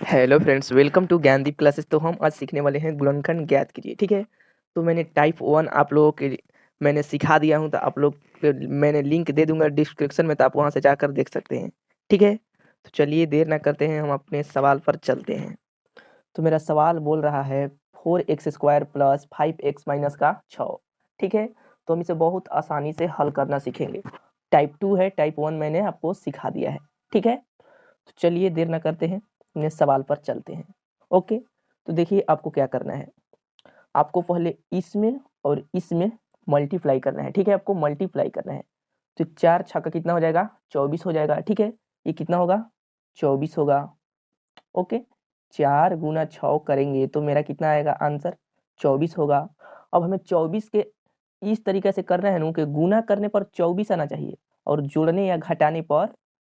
Hello friends, welcome to Gyandeep classes. तो हम आज सीखने वाले हैं गुणनखंड ज्ञात कीजिए। ठीक है, तो मैंने टाइप 1 आप लोगों के मैंने सिखा दिया हूं, तो आप लोग मैंने लिंक दे दूंगा डिस्क्रिप्शन में, तो आप वहां से जाकर देख सकते हैं। ठीक है, तो चलिए देर ना करते हैं, हम अपने सवाल पर चलते हैं। तो मेरा सवाल बोल रहा है 4x² प्लस 5x माइनस का 6। ठीक है, तो हम इसे बहुत आसानी से हल करना सीखेंगे। टाइप 2 है, टाइप 1 मैंने आपको सिखा दिया है। ठीक है, तो चलिए देर ना करते हैं, अपने सवाल पर चलते हैं। ओके, तो देखिए आपको क्या करना है। आपको पहले इसमें और इसमें मल्टीप्लाई करना है। ठीक है, आपको मल्टीप्लाई करना है। तो 4 छक्का कितना हो जाएगा, 24 हो जाएगा। ठीक है, ये कितना होगा, 24 होगा। ओके, 4 गुना 6 करेंगे तो मेरा कितना आएगा आंसर, 24 होगा। अब हमें 24 के इस तरीके से करना है ना कि गुना करने पर 24 आना चाहिए और जोड़ने या घटाने पर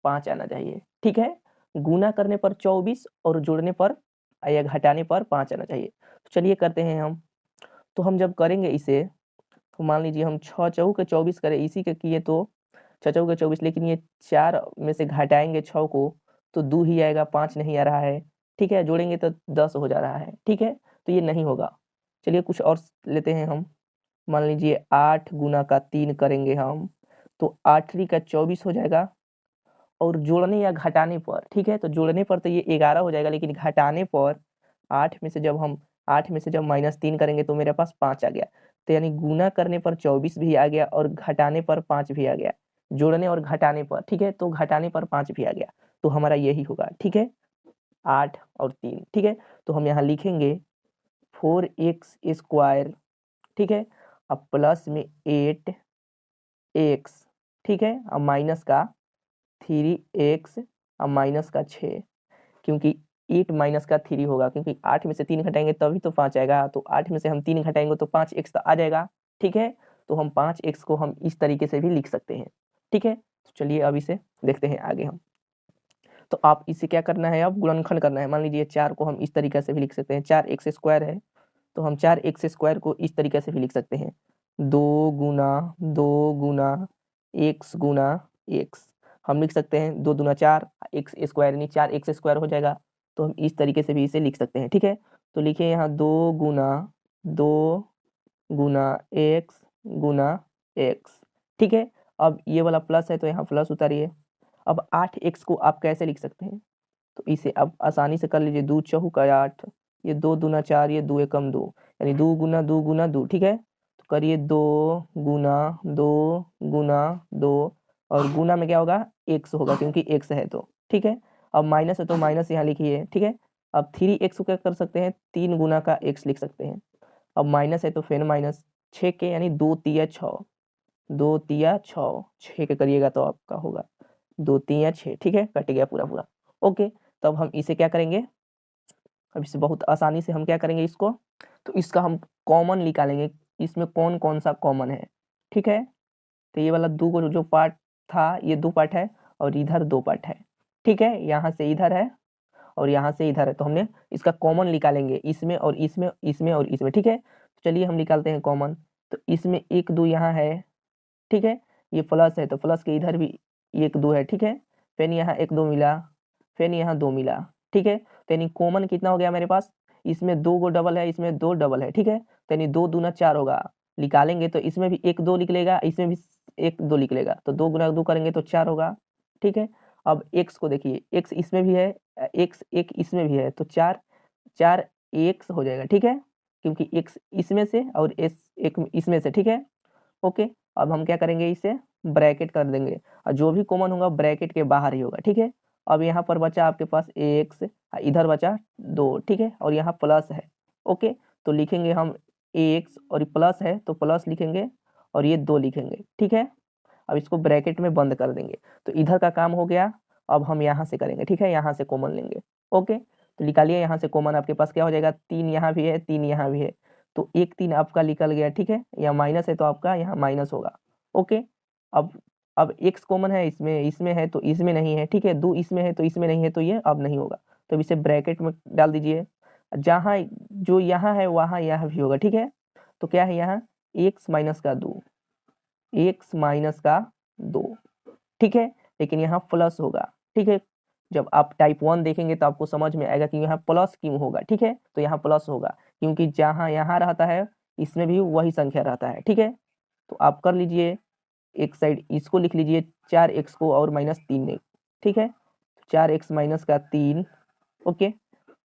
5 आना चाहिए। ठीक है, गुना करने पर 24 और जोड़ने पर या घटाने पर 5 आना चाहिए। तो चलिए करते हैं हम। तो हम जब करेंगे इसे, तो मान लीजिए हम 6 चौके के 24 करें, इसी के किए तो 6 चौके 24, लेकिन ये 4 में से घटाएंगे 6 को तो 2 ही आएगा, 5 नहीं आ रहा है। ठीक है, जोड़ेंगे तो 10 हो जा रहा है। ठीक है, तो ये नहीं होगा। चलिए कुछ और लेते हैं हम। मान लीजिए 8 गुना का 3 करेंगे हम, तो 8 का 24 हो जाएगा। और जोड़ने या घटाने पर, ठीक है, तो जोड़ने पर तो ये 11 हो जाएगा, लेकिन घटाने पर 8 में से जब -3 करेंगे तो मेरे पास 5 आ गया। तो यानी गुना करने पर 24 भी आ गया और घटाने पर 5 भी आ गया। जोड़ने और घटाने पर, ठीक है, तो घटाने पर 5 भी आ गया। तो हमारा यही होगा। ठीक है, 8 और 3। ठीक है, तो हम यहाँ लिखेंगे 4x²। ठीक है, अब प्लस में 8x। ठीक है, अब माइनस का 3x, अब माइनस का 6, क्योंकि 8 माइनस का 3 होगा, क्योंकि 8 में से 3 घटाएंगे तभी तो 5 आएगा। तो 8 में से हम 3 घटाएंगे तो 5x तो आ जाएगा। ठीक है, तो हम 5x को हम इस तरीके से भी लिख सकते हैं। ठीक है, तो चलिए अब इसे देखते हैं आगे हम। तो आप इसे क्या करना है, अब गुणनखंड करना है। मान लीजिए 4 को हम इस तरीके से भी लिख सकते हैं, 4x² है, तो हम 4x² को इस तरीके से भी लिख सकते हैं, 2 गुना x गुना x। हम लिख सकते हैं 2 दूना 4, x² यानी 4x² हो जाएगा। तो हम इस तरीके से भी इसे लिख सकते हैं। ठीक है, तो लिखिए यहाँ 2 गुना x गुना x। ठीक है, अब ये वाला प्लस है तो यहाँ प्लस उतारिए। अब 8x को आप कैसे लिख सकते हैं, तो इसे आप आसानी से कर लीजिए। 2 चौका 8, ये 2 दूना 4, ये 2 एकम 2, यानी 2 गुना 2 गुना 2। ठीक है, तो करिए 2 गुना 2 गुना 2, और गुना में क्या होगा, x होगा, क्योंकि x है तो। ठीक है, अब माइनस है तो माइनस यहाँ लिखिए। ठीक है, अब 3x को क्या कर सकते हैं, 3 गुना का x लिख सकते हैं। अब माइनस है तो फिर माइनस 6 के, यानी 2 तिया 6, 2 तिया 6, 6 के करिएगा तो आपका होगा 2 तिया 6। ठीक है, कट गया पूरा पूरा। ओके, तो अब हम इसे क्या करेंगे, अब इसे बहुत आसानी से हम क्या करेंगे इसको, तो इसका हम कॉमन निकालेंगे, इसमें कौन कौन सा कॉमन है। ठीक है, तो ये वाला 2 को जो पार्ट था, ये 2 पार्ट है और इधर 2 पार्ट है। ठीक है, यहाँ से इधर है और यहाँ से इधर है, तो हमने इसका कॉमन निकालेंगे, इसमें और इसमें, इसमें और इसमें। ठीक है, तो चलिए हम निकालते हैं कॉमन। तो इसमें 1 2 यहाँ है। ठीक है, ये प्लस है तो प्लस के इधर भी 1 2 है। ठीक है, फिर यहाँ 1 2 मिला, फिर यहाँ 2 मिला। ठीक है, तो यानी कॉमन कितना हो गया मेरे पास, इसमें 2 गो डबल है, इसमें 2 डबल है। ठीक है, तो यानी 2 दूना 4 होगा। निकालेंगे तो इसमें भी 1 2 निकलेगा, इसमें भी 1 2 निकलेगा, तो 2 गुना 2 करेंगे तो 4 होगा। ठीक है, अब x को देखिए, x इसमें भी है, x 1 इसमें भी है, तो 4 4 x हो जाएगा। ठीक है, क्योंकि x इसमें से और s 1 इसमें से। ठीक है, ओके, अब हम क्या करेंगे, इसे ब्रैकेट कर देंगे और जो भी कॉमन होगा ब्रैकेट के बाहर ही होगा। ठीक है, अब यहाँ पर बचा आपके पास x, इधर बचा 2। ठीक है, और यहाँ प्लस है। ओके, तो लिखेंगे हम x, और प्लस है तो प्लस लिखेंगे और ये 2 लिखेंगे। ठीक है, अब इसको ब्रैकेट में बंद कर देंगे, तो इधर का काम हो गया। अब हम यहाँ से करेंगे। ठीक है, यहाँ से कॉमन लेंगे। ओके, तो निकालिए यहाँ से कॉमन, आपके पास क्या हो जाएगा, 3 यहाँ भी है, 3 यहाँ भी है, तो 1 3 आपका निकल गया। ठीक है, या माइनस है तो आपका यहाँ माइनस होगा। ओके, अब x कॉमन है, इसमें इसमें है तो इसमें नहीं है। ठीक है, 2 इसमें है तो इसमें नहीं है, तो ये अब नहीं होगा, तो इसे ब्रैकेट में डाल दीजिए। जहाँ जो यहाँ है वहाँ यहाँ भी होगा। ठीक है, तो क्या है यहाँ, x माइनस का 2, x माइनस का 2। ठीक है, लेकिन यहाँ प्लस होगा। ठीक है, जब आप टाइप 1 देखेंगे तो आपको समझ में आएगा कि यहाँ प्लस क्यों होगा, ठीक है। तो यहाँ प्लस होगा क्योंकि जहाँ यहाँ रहता है इसमें भी वही संख्या रहता है, ठीक है। तो आप कर लीजिए एक साइड इसको लिख लीजिए 4x को और -3 ठीक है, 4x माइनस का 3 ओके,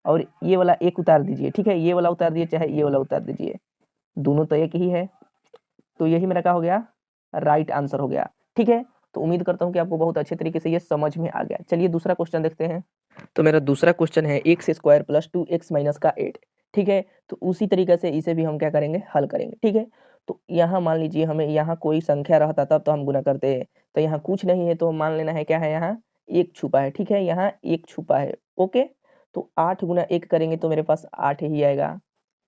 और ये वाला एक उतार दीजिए, ठीक है, ये वाला उतार दीजिए चाहे ये वाला उतार दीजिए, दोनों तो एक ही है। तो यही मेरा क्या हो गया, राइट आंसर हो गया, ठीक है। तो उम्मीद करता हूँ कि आपको बहुत अच्छे तरीके से ये समझ में आ गया। चलिए दूसरा क्वेश्चन देखते हैं। तो मेरा दूसरा क्वेश्चन है x square plus 2x minus का 8, ठीक है। तो उसी तरीके से इसे भी हम क्या करेंगे, हल करेंगे, ठीक है। तो यहाँ मान लीजिए हमें यहाँ कोई संख्या रहता तब तो हम गुना करते हैं, तो यहाँ कुछ नहीं है तो मान लेना है क्या है, यहाँ एक छुपा है, ठीक है, यहाँ एक छुपा है, ओके। तो 8 गुना 1 करेंगे तो मेरे पास 8 ही आएगा,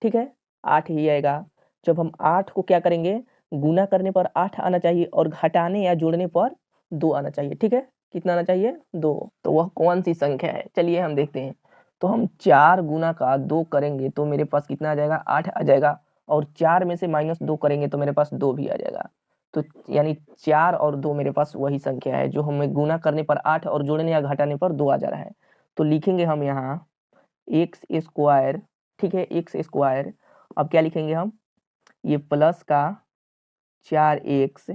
ठीक है, 8 ही आएगा। जब हम 8 को क्या करेंगे, गुना करने पर 8 आना चाहिए और घटाने या जोड़ने पर 2 आना चाहिए, ठीक है। कितना आना चाहिए, 2। तो वह कौन सी संख्या है, चलिए हम देखते हैं। तो हम 4 गुना का 2 करेंगे तो मेरे पास कितना आ जाएगा, 8 आ जाएगा, और 4 में से -2 करेंगे तो मेरे पास 2 भी आ जाएगा। तो यानी 4 और 2 मेरे पास वही संख्या है जो हमें गुना करने पर 8 और जोड़ने या घटाने पर 2 आ जा रहा है। तो लिखेंगे हम यहाँ एक्स स्क्वायर, ठीक है, एक्स स्क्वायर। अब क्या लिखेंगे हम, ये प्लस का 4x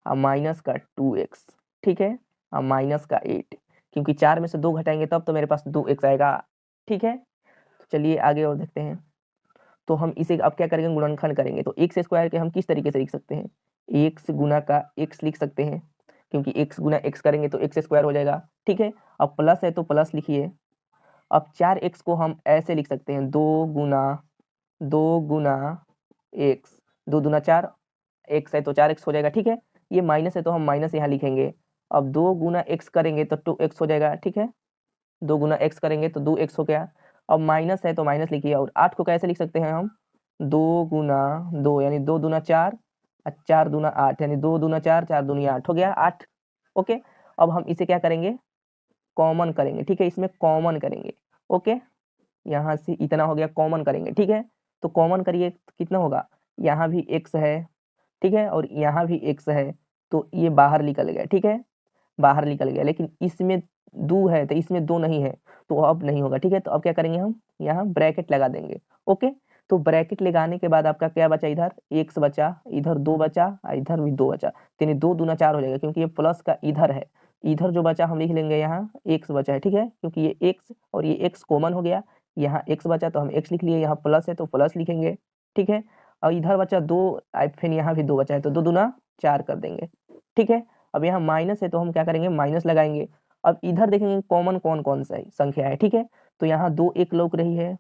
और माइनस का 2x, ठीक है, और माइनस का 8, क्योंकि 4 में से 2 घटाएंगे तब तो मेरे पास 2x आएगा, ठीक है। तो चलिए आगे और देखते हैं। तो हम इसे अब क्या करेंगे, गुणनखंड करेंगे। तो एक्स स्क्वायर के हम किस तरीके से लिख सकते हैं, एक्स गुना का x लिख सकते हैं, क्योंकि x गुना x करेंगे तो एक्स स्क्वायर हो जाएगा, ठीक है। अब प्लस है तो प्लस लिखिए। अब 4x को हम ऐसे लिख सकते हैं, 2 गुना x, 2 दूना 4, x है तो 4x हो जाएगा, ठीक है। ये माइनस है तो हम माइनस यहाँ लिखेंगे। अब 2 गुना x करेंगे तो 2x हो जाएगा, ठीक है, 2 गुना x करेंगे तो 2x हो गया। अब माइनस है तो माइनस लिखिए। और 8 को कैसे लिख सकते हैं हम, 2 गुना 2 यानी 2 दूना 4 और 4 दूना 8 यानी 2 दूना 4, 4 दूनी 8 हो गया 8, ओके। अब हम इसे क्या करेंगे, कॉमन करेंगे, ठीक है, इसमें कॉमन करेंगे, ओके। यहाँ से इतना हो गया, कॉमन करेंगे, ठीक है। तो कॉमन करिए तो कितना होगा, यहाँ भी x है, ठीक है, और यहाँ भी x है, तो ये बाहर निकल गया, ठीक है, बाहर निकल गया। लेकिन इसमें 2 है तो इसमें 2 नहीं है, तो अब नहीं होगा, ठीक है। तो अब क्या करेंगे, हम यहाँ ब्रैकेट लगा देंगे, ओके। तो ब्रैकेट लगाने के बाद आपका क्या बचा, इधर x बचा, इधर 2 बचा, इधर भी 2 बचा, यानी 2 दूना 4 हो जाएगा, क्योंकि ये प्लस का इधर है। इधर जो बचा हम लिख लेंगे, यहाँ x बचा है, ठीक है, क्योंकि ये x और ये x कॉमन हो गया। यहाँ x बचा तो हम x लिख लिए, यहाँ प्लस है तो प्लस लिखेंगे, ठीक है। और इधर बचा 2, फिर यहाँ भी 2 बचा है तो 2 दूना 4 कर देंगे, ठीक है। अब यहाँ माइनस है तो हम क्या करेंगे, माइनस लगाएंगे। अब इधर देखेंगे कॉमन कौन कौन सा संख्या है, ठीक है। तो यहाँ 2 एक लौक रही है,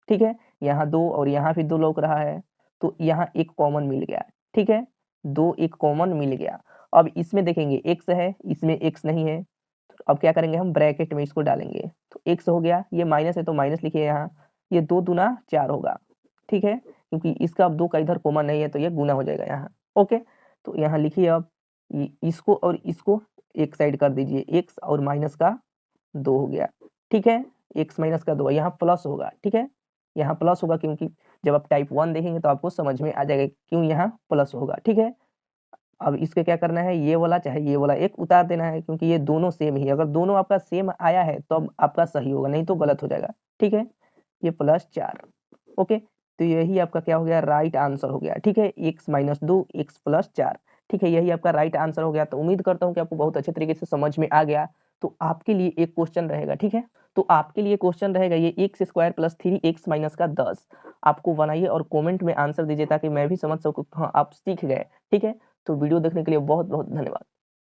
ठीक है, यहाँ 2 और यहाँ भी 2 लौक रहा है, तो यहाँ एक कॉमन मिल गया, ठीक है, 2 एक कॉमन मिल गया। अब इसमें देखेंगे x है, इसमें x नहीं है, तो अब क्या करेंगे, हम ब्रैकेट में इसको डालेंगे, तो x हो गया, ये माइनस है तो माइनस लिखिए यहाँ, ये 2 दूना 4 होगा, ठीक है, क्योंकि इसका अब 2 का इधर कॉमन नहीं है तो ये गुना हो जाएगा यहाँ, ओके। तो यहाँ लिखिए अब इसको और इसको एक साइड कर दीजिए, x और माइनस का 2 हो गया, ठीक है, x माइनस का 2, यहाँ प्लस होगा, ठीक है, यहाँ प्लस होगा, क्योंकि जब आप टाइप 1 देखेंगे तो आपको समझ में आ जाएगा क्यों यहाँ प्लस होगा, ठीक है। अब इसके क्या करना है, ये वाला चाहे ये वाला एक उतार देना है, क्योंकि ये दोनों सेम ही, अगर दोनों आपका सेम आया है तो अब आपका सही होगा, नहीं तो गलत हो जाएगा, ठीक है। ये +4, ओके। तो यही आपका क्या हो गया, राइट आंसर हो गया, ठीक है, x - 2 x + 4, ठीक है, यही आपका राइट आंसर हो गया। तो उम्मीद करता हूँ कि आपको बहुत अच्छे तरीके से समझ में आ गया। तो आपके लिए एक क्वेश्चन रहेगा, ठीक है, तो आपके लिए क्वेश्चन रहेगा ये x² + 3x - 10, आपको बनाइए और कमेंट में आंसर दीजिए ताकि मैं भी समझ सकूँ, हाँ आप सीख गए, ठीक है। तो वीडियो देखने के लिए बहुत बहुत धन्यवाद।